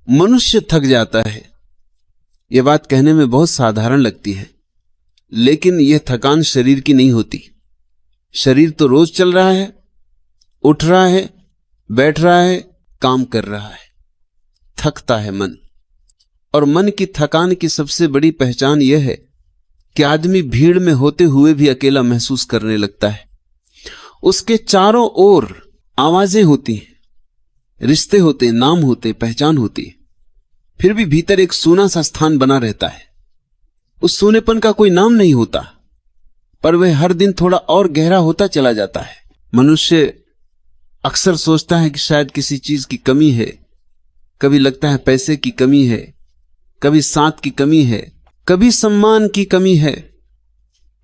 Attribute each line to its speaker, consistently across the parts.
Speaker 1: मनुष्य थक जाता है। यह बात कहने में बहुत साधारण लगती है, लेकिन यह थकान शरीर की नहीं होती। शरीर तो रोज चल रहा है, उठ रहा है, बैठ रहा है, काम कर रहा है। थकता है मन। और मन की थकान की सबसे बड़ी पहचान यह है कि आदमी भीड़ में होते हुए भी अकेला महसूस करने लगता है। उसके चारों ओर आवाजें होती हैं, रिश्ते होते, नाम होते, पहचान होती, फिर भी भीतर एक सूना सा स्थान बना रहता है। उस सूनेपन का कोई नाम नहीं होता, पर वह हर दिन थोड़ा और गहरा होता चला जाता है। मनुष्य अक्सर सोचता है कि शायद किसी चीज की कमी है। कभी लगता है पैसे की कमी है, कभी साथ की कमी है, कभी सम्मान की कमी है।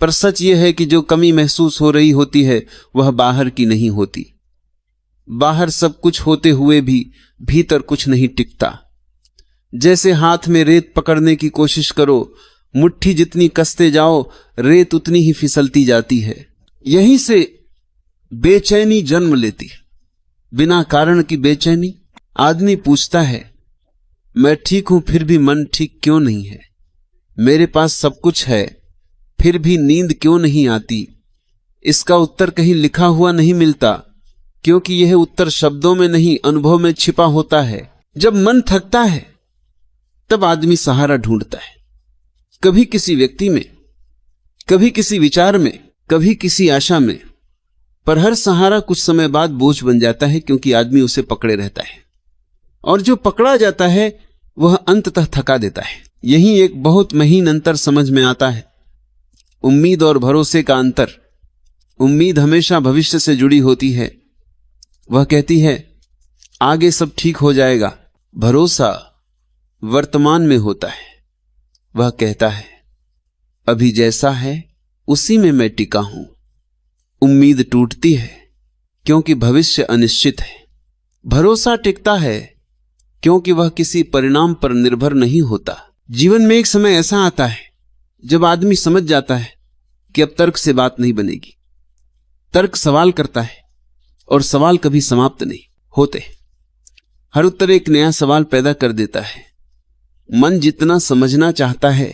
Speaker 1: पर सच यह है कि जो कमी महसूस हो रही होती है वह बाहर की नहीं होती। बाहर सब कुछ होते हुए भी भीतर कुछ नहीं टिकता। जैसे हाथ में रेत पकड़ने की कोशिश करो, मुट्ठी जितनी कसते जाओ रेत उतनी ही फिसलती जाती है। यहीं से बेचैनी जन्म लेती है, बिना कारण की बेचैनी। आदमी पूछता है, मैं ठीक हूं फिर भी मन ठीक क्यों नहीं है? मेरे पास सब कुछ है फिर भी नींद क्यों नहीं आती? इसका उत्तर कहीं लिखा हुआ नहीं मिलता, क्योंकि यह उत्तर शब्दों में नहीं, अनुभव में छिपा होता है। जब मन थकता है तब आदमी सहारा ढूंढता है, कभी किसी व्यक्ति में, कभी किसी विचार में, कभी किसी आशा में। पर हर सहारा कुछ समय बाद बोझ बन जाता है, क्योंकि आदमी उसे पकड़े रहता है, और जो पकड़ा जाता है वह अंततः थका देता है। यही एक बहुत महीन अंतर समझ में आता है, उम्मीद और भरोसे का अंतर। उम्मीद हमेशा भविष्य से जुड़ी होती है, वह कहती है आगे सब ठीक हो जाएगा। भरोसा वर्तमान में होता है, वह कहता है अभी जैसा है उसी में मैं टिका हूं। उम्मीद टूटती है क्योंकि भविष्य अनिश्चित है। भरोसा टिकता है क्योंकि वह किसी परिणाम पर निर्भर नहीं होता। जीवन में एक समय ऐसा आता है जब आदमी समझ जाता है कि अब तर्क से बात नहीं बनेगी। तर्क सवाल करता है और सवाल कभी समाप्त नहीं होते। हर उत्तर एक नया सवाल पैदा कर देता है। मन जितना समझना चाहता है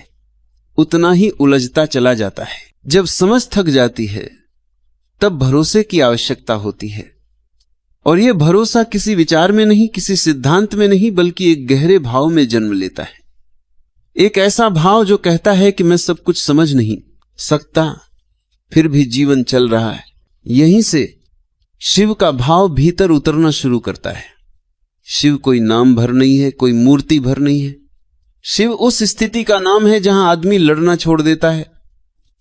Speaker 1: उतना ही उलझता चला जाता है। जब समझ थक जाती है तब भरोसे की आवश्यकता होती है, और यह भरोसा किसी विचार में नहीं, किसी सिद्धांत में नहीं, बल्कि एक गहरे भाव में जन्म लेता है। एक ऐसा भाव जो कहता है कि मैं सब कुछ समझ नहीं सकता फिर भी जीवन चल रहा है। यहीं से शिव का भाव भीतर उतरना शुरू करता है। शिव कोई नाम भर नहीं है, कोई मूर्ति भर नहीं है। शिव उस स्थिति का नाम है जहां आदमी लड़ना छोड़ देता है,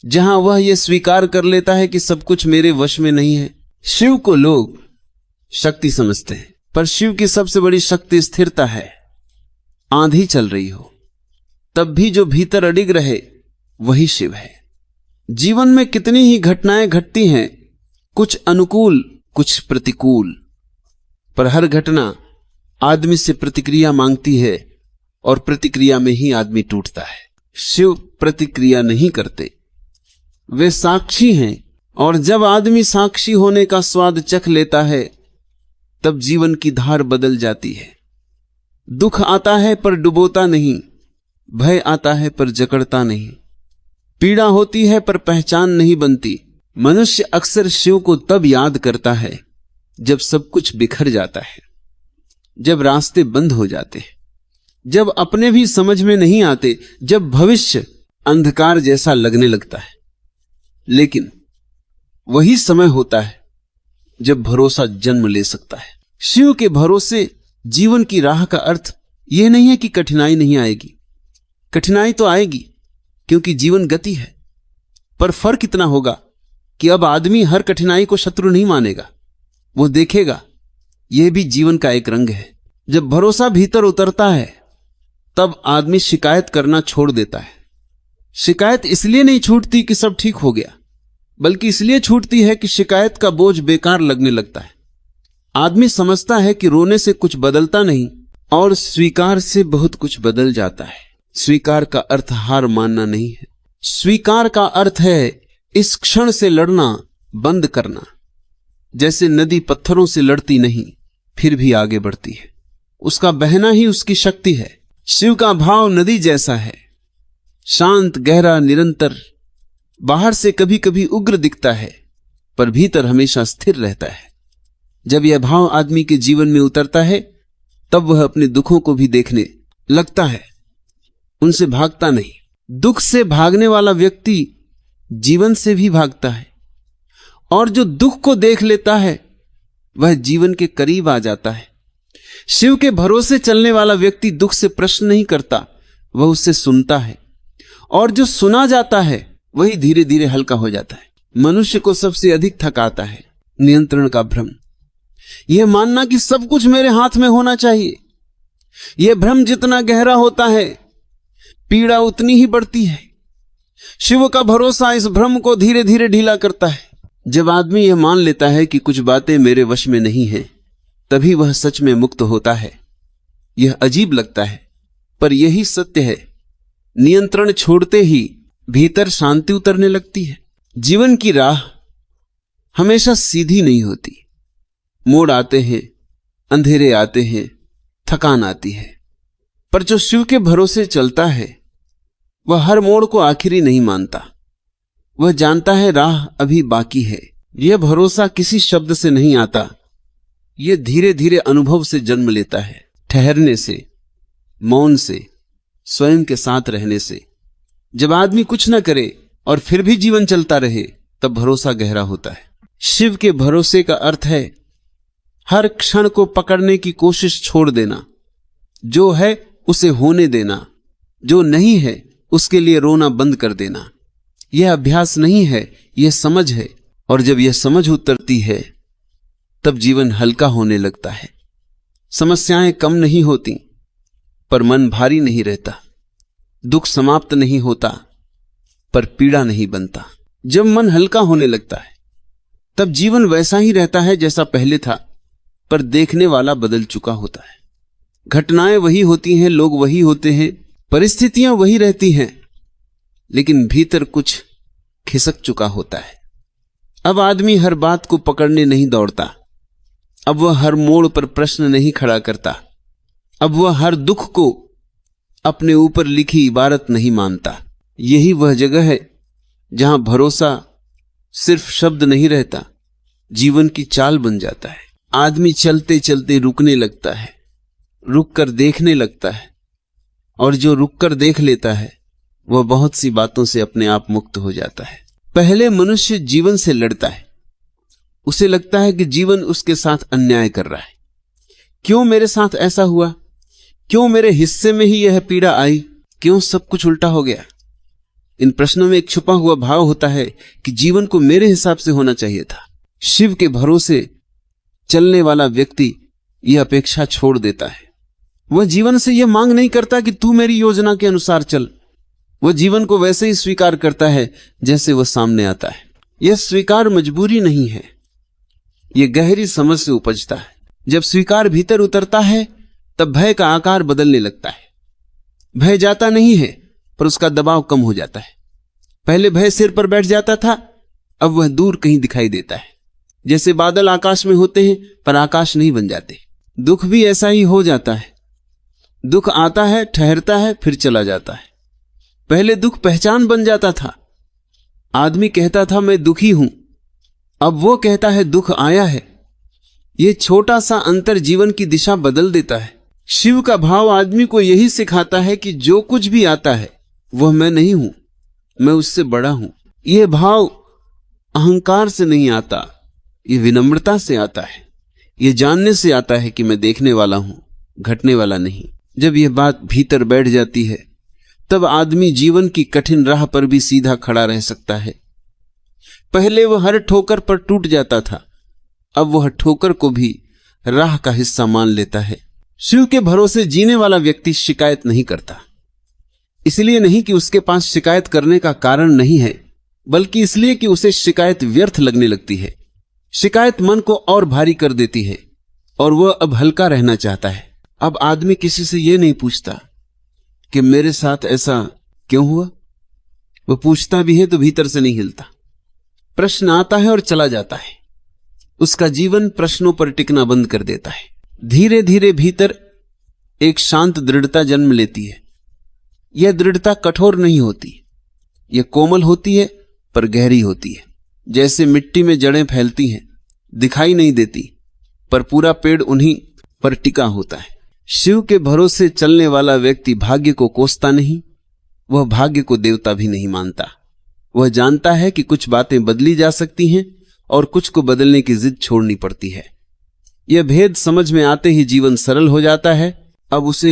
Speaker 1: जहां वह यह स्वीकार कर लेता है कि सब कुछ मेरे वश में नहीं है। शिव को लोग शक्ति समझते हैं, पर शिव की सबसे बड़ी शक्ति स्थिरता है। आंधी चल रही हो तब भी जो भीतर अडिग रहे वही शिव है। जीवन में कितनी ही घटनाएं घटती हैं, कुछ अनुकूल कुछ प्रतिकूल, पर हर घटना आदमी से प्रतिक्रिया मांगती है, और प्रतिक्रिया में ही आदमी टूटता है। शिव प्रतिक्रिया नहीं करते, वे साक्षी हैं, और जब आदमी साक्षी होने का स्वाद चख लेता है तब जीवन की धार बदल जाती है। दुख आता है पर डुबोता नहीं, भय आता है पर जकड़ता नहीं, पीड़ा होती है पर पहचान नहीं बनती। मनुष्य अक्सर शिव को तब याद करता है जब सब कुछ बिखर जाता है, जब रास्ते बंद हो जाते हैं, जब अपने भी समझ में नहीं आते, जब भविष्य अंधकार जैसा लगने लगता है। लेकिन वही समय होता है जब भरोसा जन्म ले सकता है। शिव के भरोसे जीवन की राह का अर्थ यह नहीं है कि कठिनाई नहीं आएगी। कठिनाई तो आएगी, क्योंकि जीवन गति है। पर फर्क इतना होगा कि अब आदमी हर कठिनाई को शत्रु नहीं मानेगा, वो देखेगा यह भी जीवन का एक रंग है। जब भरोसा भीतर उतरता है तब आदमी शिकायत करना छोड़ देता है। शिकायत इसलिए नहीं छूटती कि सब ठीक हो गया, बल्कि इसलिए छूटती है कि शिकायत का बोझ बेकार लगने लगता है। आदमी समझता है कि रोने से कुछ बदलता नहीं, और स्वीकार से बहुत कुछ बदल जाता है। स्वीकार का अर्थ हार मानना नहीं है। स्वीकार का अर्थ है इस क्षण से लड़ना बंद करना। जैसे नदी पत्थरों से लड़ती नहीं फिर भी आगे बढ़ती है, उसका बहना ही उसकी शक्ति है। शिव का भाव नदी जैसा है, शांत, गहरा, निरंतर। बाहर से कभी कभी उग्र दिखता है, पर भीतर हमेशा स्थिर रहता है। जब यह भाव आदमी के जीवन में उतरता है, तब वह अपने दुखों को भी देखने लगता है, उनसे भागता नहीं। दुख से भागने वाला व्यक्ति जीवन से भी भागता है, और जो दुख को देख लेता है वह जीवन के करीब आ जाता है। शिव के भरोसे चलने वाला व्यक्ति दुख से प्रश्न नहीं करता, वह उससे सुनता है, और जो सुना जाता है वही धीरे धीरे हल्का हो जाता है। मनुष्य को सबसे अधिक थकाता है नियंत्रण का भ्रम, यह मानना कि सब कुछ मेरे हाथ में होना चाहिए। यह भ्रम जितना गहरा होता है, पीड़ा उतनी ही बढ़ती है। शिव का भरोसा इस भ्रम को धीरे धीरे ढीला करता है। जब आदमी यह मान लेता है कि कुछ बातें मेरे वश में नहीं हैं, तभी वह सच में मुक्त होता है। यह अजीब लगता है, पर यही सत्य है। नियंत्रण छोड़ते ही भीतर शांति उतरने लगती है। जीवन की राह हमेशा सीधी नहीं होती। मोड़ आते हैं, अंधेरे आते हैं, थकान आती है, पर जो शिव के भरोसे चलता है वह हर मोड़ को आखिरी नहीं मानता। वह जानता है राह अभी बाकी है। यह भरोसा किसी शब्द से नहीं आता, यह धीरे धीरे अनुभव से जन्म लेता है। ठहरने से, मौन से, स्वयं के साथ रहने से। जब आदमी कुछ न करे और फिर भी जीवन चलता रहे, तब भरोसा गहरा होता है। शिव के भरोसे का अर्थ है हर क्षण को पकड़ने की कोशिश छोड़ देना। जो है उसे होने देना, जो नहीं है उसके लिए रोना बंद कर देना। यह अभ्यास नहीं है, यह समझ है, और जब यह समझ उतरती है तब जीवन हल्का होने लगता है। समस्याएं कम नहीं होती, पर मन भारी नहीं रहता। दुख समाप्त नहीं होता, पर पीड़ा नहीं बनता। जब मन हल्का होने लगता है, तब जीवन वैसा ही रहता है जैसा पहले था, पर देखने वाला बदल चुका होता है। घटनाएं वही होती हैं, लोग वही होते हैं, परिस्थितियां वही रहती हैं, लेकिन भीतर कुछ खिसक चुका होता है। अब आदमी हर बात को पकड़ने नहीं दौड़ता। अब वह हर मोड़ पर प्रश्न नहीं खड़ा करता। अब वह हर दुख को अपने ऊपर लिखी इबारत नहीं मानता। यही वह जगह है जहां भरोसा सिर्फ शब्द नहीं रहता, जीवन की चाल बन जाता है। आदमी चलते चलते रुकने लगता है, रुक कर देखने लगता है, और जो रुक कर देख लेता है वह बहुत सी बातों से अपने आप मुक्त हो जाता है। पहले मनुष्य जीवन से लड़ता है। उसे लगता है कि जीवन उसके साथ अन्याय कर रहा है। क्यों मेरे साथ ऐसा हुआ? क्यों मेरे हिस्से में ही यह पीड़ा आई? क्यों सब कुछ उल्टा हो गया? इन प्रश्नों में एक छुपा हुआ भाव होता है कि जीवन को मेरे हिसाब से होना चाहिए था। शिव के भरोसे चलने वाला व्यक्ति यह अपेक्षा छोड़ देता है। वह जीवन से यह मांग नहीं करता कि तू मेरी योजना के अनुसार चल। वह जीवन को वैसे ही स्वीकार करता है जैसे वह सामने आता है। यह स्वीकार मजबूरी नहीं है, यह गहरी समझ से उपजता है। जब स्वीकार भीतर उतरता है, तब भय का आकार बदलने लगता है। भय जाता नहीं है, पर उसका दबाव कम हो जाता है। पहले भय सिर पर बैठ जाता था, अब वह दूर कहीं दिखाई देता है। जैसे बादल आकाश में होते हैं, पर आकाश नहीं बन जाते। दुख भी ऐसा ही हो जाता है। दुख आता है, ठहरता है, फिर चला जाता है। पहले दुख पहचान बन जाता था। आदमी कहता था मैं दुखी हूं, अब वो कहता है दुख आया है। यह छोटा सा अंतर जीवन की दिशा बदल देता है। शिव का भाव आदमी को यही सिखाता है कि जो कुछ भी आता है वह मैं नहीं हूं, मैं उससे बड़ा हूं। यह भाव अहंकार से नहीं आता, यह विनम्रता से आता है। यह जानने से आता है कि मैं देखने वाला हूं, घटने वाला नहीं। जब यह बात भीतर बैठ जाती है, तब आदमी जीवन की कठिन राह पर भी सीधा खड़ा रह सकता है। पहले वह हर ठोकर पर टूट जाता था, अब वह ठोकर को भी राह का हिस्सा मान लेता है। शिव के भरोसे जीने वाला व्यक्ति शिकायत नहीं करता। इसलिए नहीं कि उसके पास शिकायत करने का कारण नहीं है, बल्कि इसलिए कि उसे शिकायत व्यर्थ लगने लगती है। शिकायत मन को और भारी कर देती है, और वह अब हल्का रहना चाहता है। अब आदमी किसी से यह नहीं पूछता कि मेरे साथ ऐसा क्यों हुआ। वह पूछता भी है तो भीतर से नहीं हिलता। प्रश्न आता है और चला जाता है। उसका जीवन प्रश्नों पर टिकना बंद कर देता है। धीरे धीरे भीतर एक शांत दृढ़ता जन्म लेती है। यह दृढ़ता कठोर नहीं होती, यह कोमल होती है पर गहरी होती है। जैसे मिट्टी में जड़ें फैलती हैं, दिखाई नहीं देती, पर पूरा पेड़ उन्हीं पर टिका होता है। शिव के भरोसे चलने वाला व्यक्ति भाग्य को कोसता नहीं, वह भाग्य को देवता भी नहीं मानता। वह जानता है कि कुछ बातें बदली जा सकती हैं और कुछ को बदलने की जिद छोड़नी पड़ती है। यह भेद समझ में आते ही जीवन सरल हो जाता है। अब उसे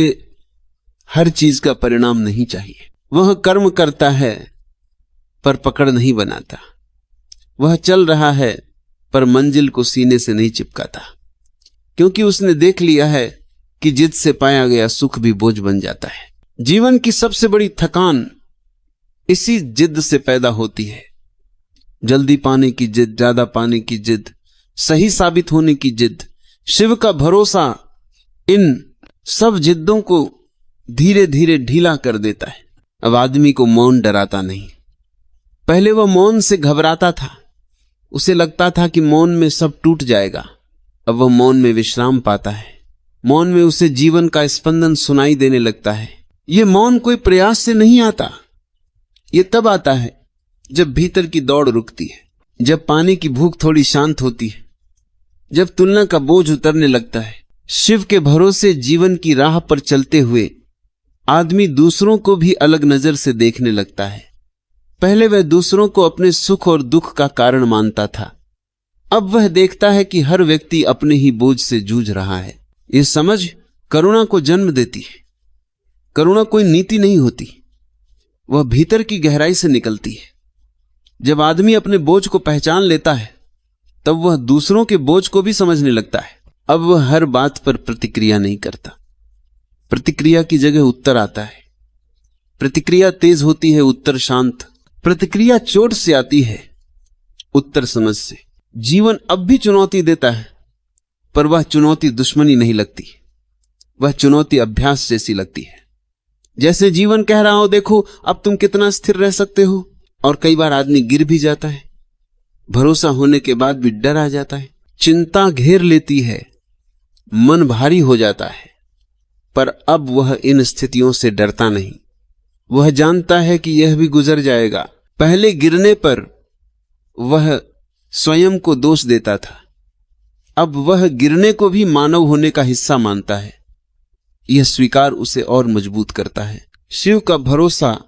Speaker 1: हर चीज का परिणाम नहीं चाहिए। वह कर्म करता है पर पकड़ नहीं बनाता। वह चल रहा है पर मंजिल को सीने से नहीं चिपकाता, क्योंकि उसने देख लिया है कि जिद से पाया गया सुख भी बोझ बन जाता है। जीवन की सबसे बड़ी थकान इसी जिद से पैदा होती है। जल्दी पाने की जिद, ज्यादा पाने की जिद, सही साबित होने की जिद। शिव का भरोसा इन सब जिद्दों को धीरे धीरे ढीला कर देता है। अब आदमी को मौन डराता नहीं। पहले वह मौन से घबराता था, उसे लगता था कि मौन में सब टूट जाएगा। अब वह मौन में विश्राम पाता है। मौन में उसे जीवन का स्पंदन सुनाई देने लगता है। यह मौन कोई प्रयास से नहीं आता, यह तब आता है जब भीतर की दौड़ रुकती है, जब पाने की भूख थोड़ी शांत होती है, जब तुलना का बोझ उतरने लगता है। शिव के भरोसे जीवन की राह पर चलते हुए आदमी दूसरों को भी अलग नजर से देखने लगता है। पहले वह दूसरों को अपने सुख और दुख का कारण मानता था, अब वह देखता है कि हर व्यक्ति अपने ही बोझ से जूझ रहा है। यह समझ करुणा को जन्म देती है। करुणा कोई नीति नहीं होती, वह भीतर की गहराई से निकलती है। जब आदमी अपने बोझ को पहचान लेता है तब वह दूसरों के बोझ को भी समझने लगता है। अब वह हर बात पर प्रतिक्रिया नहीं करता। प्रतिक्रिया की जगह उत्तर आता है। प्रतिक्रिया तेज होती है, उत्तर शांत। प्रतिक्रिया चोट से आती है, उत्तर समझ से। जीवन अब भी चुनौती देता है, पर वह चुनौती दुश्मनी नहीं लगती, वह चुनौती अभ्यास जैसी लगती है। जैसे जीवन कह रहा हो, देखो अब तुम कितना स्थिर रह सकते हो। और कई बार आदमी गिर भी जाता है, भरोसा होने के बाद भी डर आ जाता है, चिंता घेर लेती है, मन भारी हो जाता है। पर अब वह इन स्थितियों से डरता नहीं। वह जानता है कि यह भी गुजर जाएगा। पहले गिरने पर वह स्वयं को दोष देता था, अब वह गिरने को भी मानव होने का हिस्सा मानता है। यह स्वीकार उसे और मजबूत करता है। शिव का भरोसा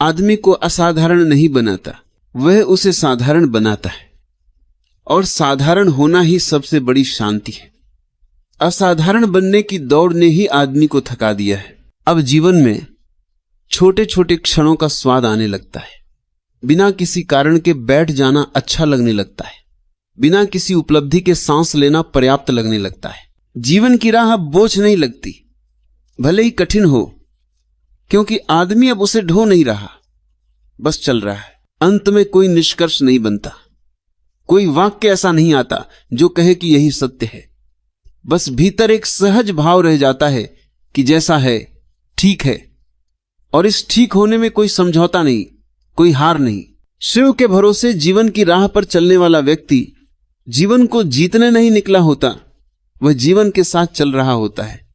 Speaker 1: आदमी को असाधारण नहीं बनाता, वह उसे साधारण बनाता है। और साधारण होना ही सबसे बड़ी शांति है। असाधारण बनने की दौड़ ने ही आदमी को थका दिया है। अब जीवन में छोटे छोटे क्षणों का स्वाद आने लगता है। बिना किसी कारण के बैठ जाना अच्छा लगने लगता है। बिना किसी उपलब्धि के सांस लेना पर्याप्त लगने लगता है। जीवन की राह अब बोझ नहीं लगती, भले ही कठिन हो, क्योंकि आदमी अब उसे ढो नहीं रहा, बस चल रहा है। अंत में कोई निष्कर्ष नहीं बनता, कोई वाक्य ऐसा नहीं आता जो कहे कि यही सत्य है। बस भीतर एक सहज भाव रह जाता है कि जैसा है ठीक है, और इस ठीक होने में कोई समझौता नहीं, कोई हार नहीं। शिव के भरोसे जीवन की राह पर चलने वाला व्यक्ति जीवन को जीतने नहीं निकला होता, वह जीवन के साथ चल रहा होता है।